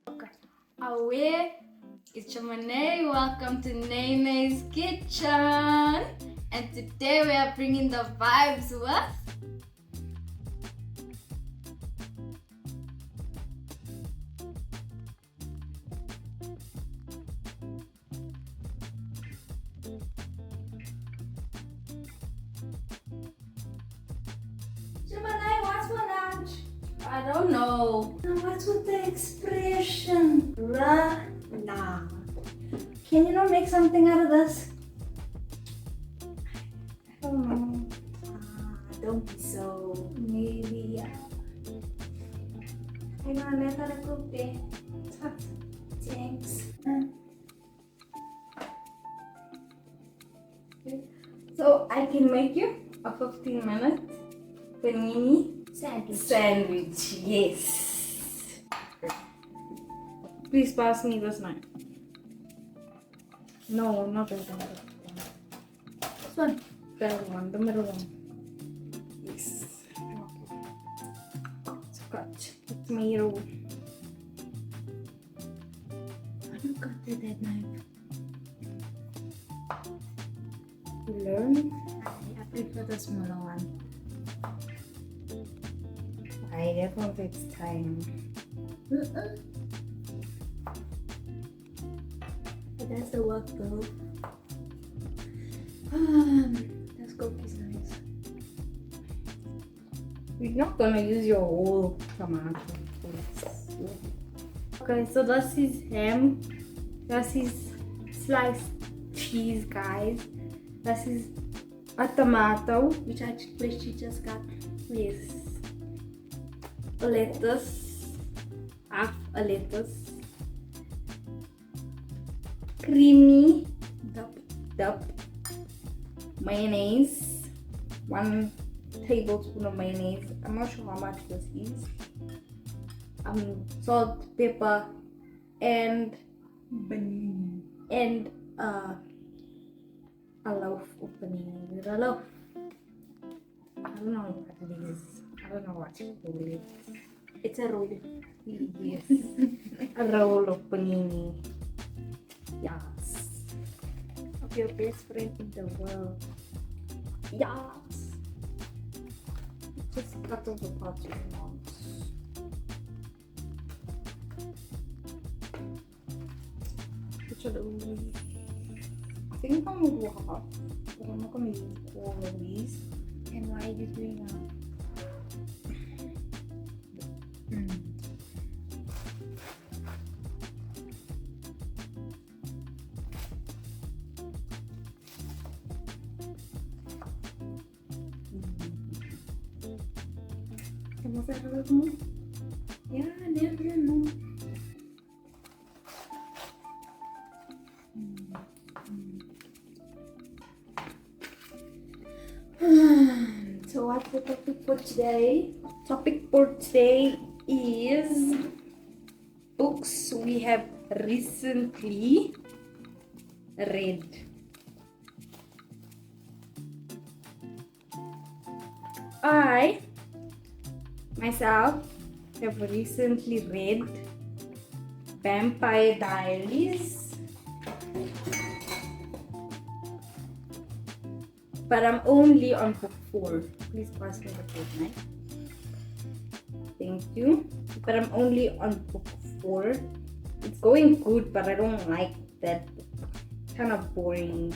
Okay. Away, it's Chamane. Welcome to Nene's Kitchen. And today we are bringing the vibes with Gemini, what's for lunch? I don't know. Now what's with the expression? Nah. Can you not make something out of this? I don't know. Don't be so. Maybe. I know, I thought I could be. Thanks. So I can make you a 15-minute panini sandwich. Yes. Please pass me this knife. No, not that one. This one. That one, the middle one. Yes. Okay. So cut. It's my roll. I don't cut with that knife. Learn. I prefer the smaller one. That one takes time. But that's the work though. This cookie's nice. We're not gonna use your whole tomato. Okay, so this is ham. This is sliced cheese, guys. This is a tomato. Which she just got. Yes. A lettuce. Half a lettuce. Creamy dup. Mayonnaise. 1 tablespoon of mayonnaise. I'm not sure how much this is. Salt, pepper, and a loaf of panini. With a loaf. I don't know what it is. I don't know what to call it. It's a roll. Yes. A roll of panini. Yes. Of your best friend in the world. Yes. Just cut off the parts you want. Which are those? I think I'm gonna do half, but I'm not gonna use all of these. And why are you doing that? Can I say a little more? Yeah, never know. So what's the topic for today? Topic for today is books we have recently read. I myself have recently read Vampire Diaries, but I'm only on book 4. Please pass me the book, right? Thank you. But I'm only on book 4. It's going good, but I don't like that. Kind of boring.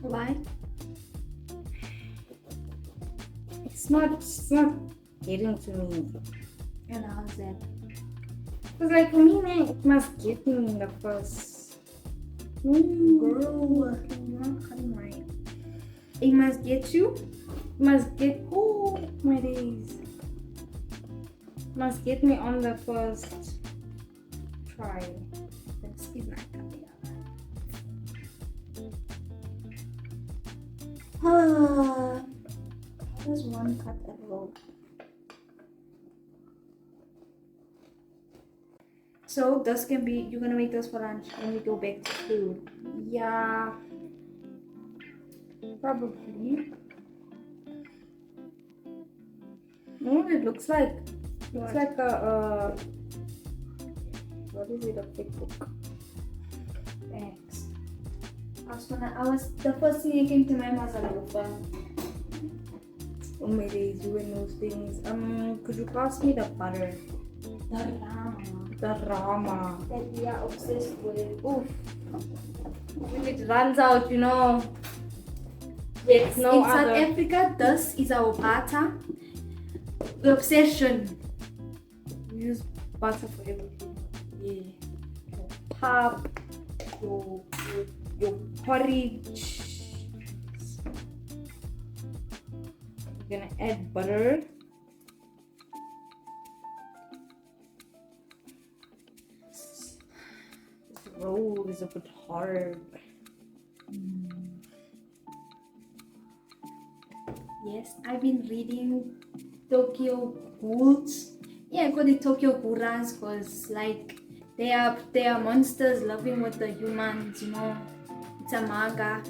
Why? It's not getting to me. And how's that? Because like for me, man, it must get me in the first. Girl. You're not cutting right. It must get you. Must get my days. Must get me on the first try. This is not cutting out. How does one cut a roll? So this can be, you're gonna make this for lunch when we go back to school. Yeah. Probably. No, it looks like a what is it? A big book. Thanks. The first thing that came to mind was a loafer. Oh my days, doing those things. Could you pass me the butter? The rama. That we are obsessed with. Oof. When it runs out, Yes, no in other. South Africa, this is our butter. The obsession. We use butter for everything. Yeah. Your pap, your porridge. We're gonna add butter. This roll is a bit hard. Yes, I've been reading Tokyo Ghouls. Yeah, I call it Tokyo Ghoras because like they are monsters living with the humans, It's a manga.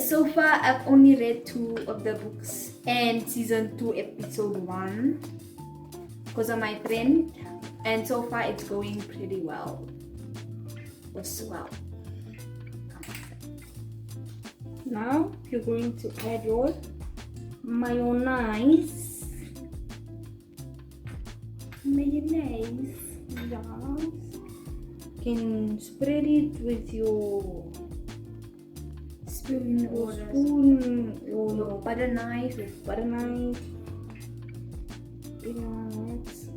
So far, I've only read 2 of the books and season 2, episode 1 because of my friend, and so far it's going pretty well. As well. Now you're going to add your mayonnaise. Mayonnaise. Yes. You can spread it with your Spoon or spoon, your butter knife. butter knife. Yes.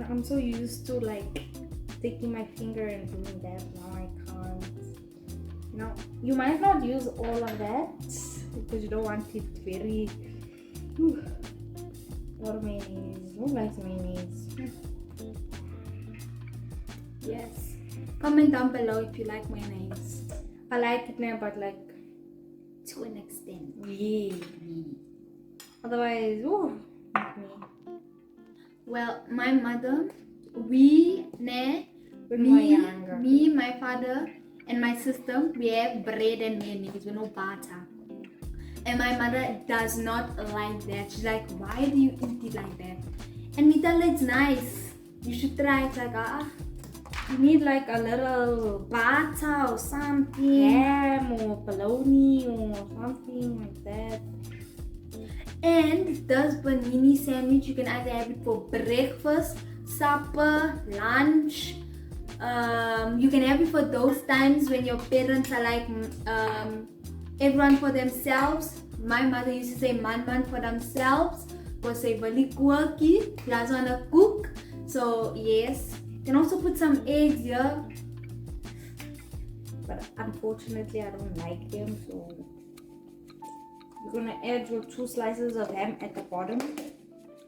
I'm so used to like taking my finger and doing that. Now I can't. Now you might not use all of that because you don't want it very. A lot of mayonnaise. Who likes mayonnaise? Yes. Comment down below if you like mayonnaise. I like it now, but like To an extent. yeah. Otherwise, ooh, not me. Well, my mother, we, When we're younger. me, my father, and my sister, we have bread and mayonnaise with no butter. And my mother does not like that. She's like, why do you eat it like that? And we tell her it's nice. You should try it. Like, You need like a little butter or something. ham or bologna or something like that. And this panini sandwich, you can either have it for breakfast, supper, lunch. You can have it for those times when your parents are like everyone for themselves. My mother used to say man for themselves because they really quirky, doesn't wanna cook. So yes, you can also put some eggs here. But unfortunately I don't like them, so you're gonna add your 2 slices of ham at the bottom.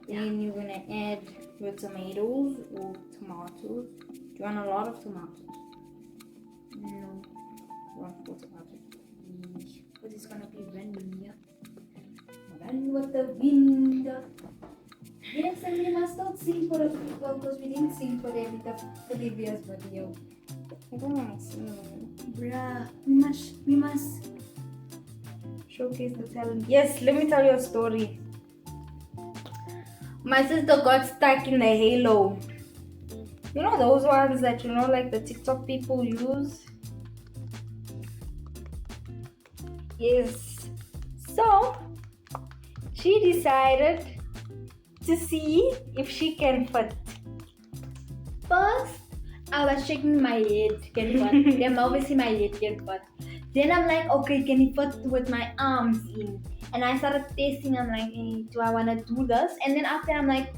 Then you're gonna add your tomatoes or tomatoes. Do you want a lot of tomatoes? No, You want 4 tomatoes? because it's gonna be running. Run with the wind. Yes, and we must not sing for the people because we didn't sing for them in the previous video. I don't want to sing. Bruh, we must Showcase the talent. Yes, let me tell you a story. My sister got stuck in the halo. You know those ones that like the TikTok people use? Yes. So she decided to see if she can fit. first. I was shaking my head, can fit. Then obviously my head can fit. Then I'm like, okay, can it fit with my arms in? And I started testing. I'm like, hey, do I wanna do this? And then after I'm like,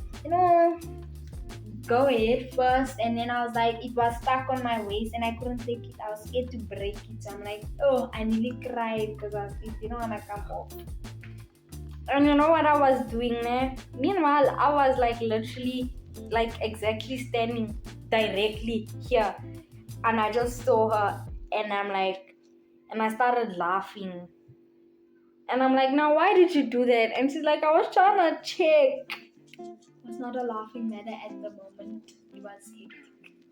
go ahead first. And then I was like, it was stuck on my waist and I couldn't take it. I was scared to break it. So I'm like, oh, I nearly cried because it didn't wanna come off. And you know what I was doing there? Meanwhile, I was like literally like exactly standing directly here. And I just saw her and I started laughing. And I'm like, now why did you do that? And she's like, I was trying to check. It was not a laughing matter at the moment. It was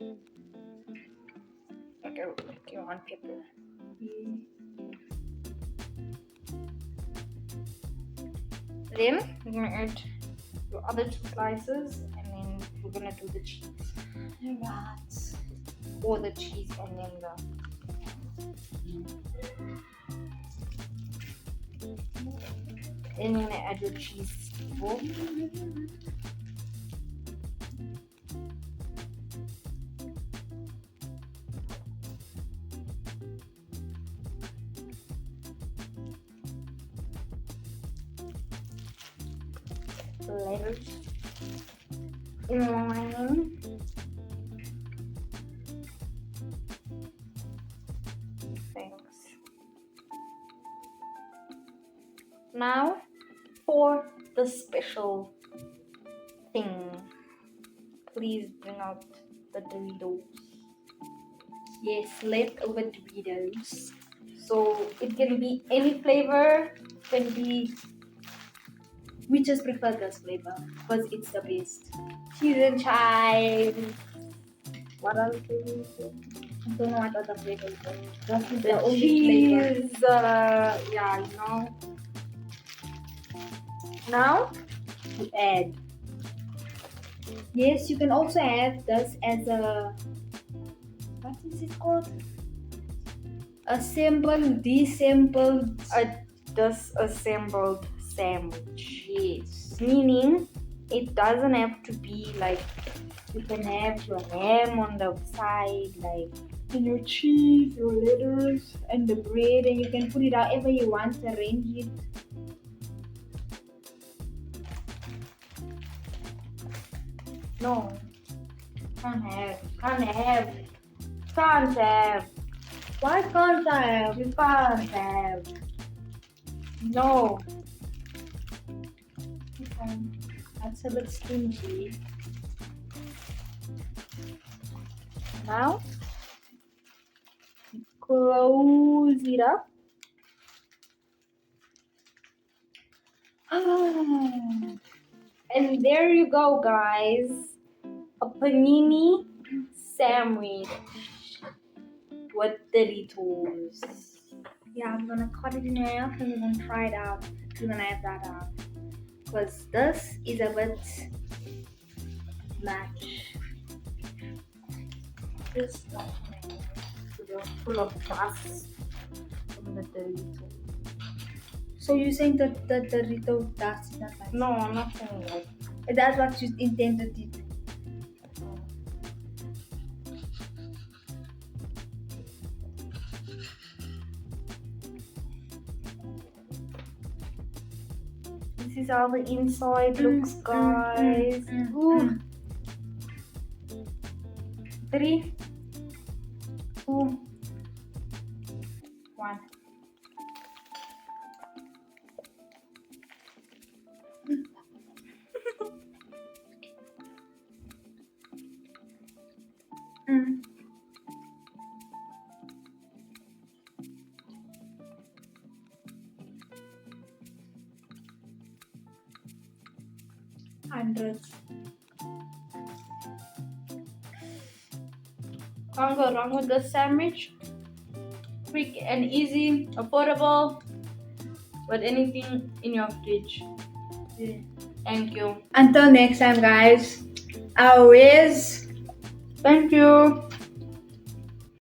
hectic. you want pepper. Yeah. Then we're gonna add your other 2 slices, and then we're gonna do the cheese. Alright. Or the cheese and then the and you're gonna add your cheese. Lettuce in line. Thanks. Now for the special thing. Please bring out the Doritos. Yes, leftover Doritos. So it can be any flavor. Can be. We just prefer this flavor because it's the best. Cheese and chives. What else do we say? I don't know what other flavors are. That is The the only flavor. cheese. Yeah, you know. Now we add. Yes, you can also have this as a, what is it called? Assembled, disassembled. A disassembled sandwich. Yes. Meaning it doesn't have to be like you can have your ham on the side, like And your cheese, your lettuce, and the bread, and you can put it however you want, arrange it. no. Can't have. Why can't I have? You can't have. No. Okay. That's a bit stingy. Now close it up. And there you go, guys. A panini sandwich with Doritos. Yeah, I'm gonna cut it in half and we're gonna try it out. We're gonna have that out. Because this is a bit much. This full of dust from the Doritos. So you're saying that the Dorito dust is not nice? No, I'm not saying that. That's what you intended it. This is how the inside looks, guys. Ooh. 3, 2, 1. Hundreds. Can't go wrong with this sandwich. Quick and easy, affordable, with anything in your fridge. Yeah. Thank you. Until next time, guys. Always. Thank you.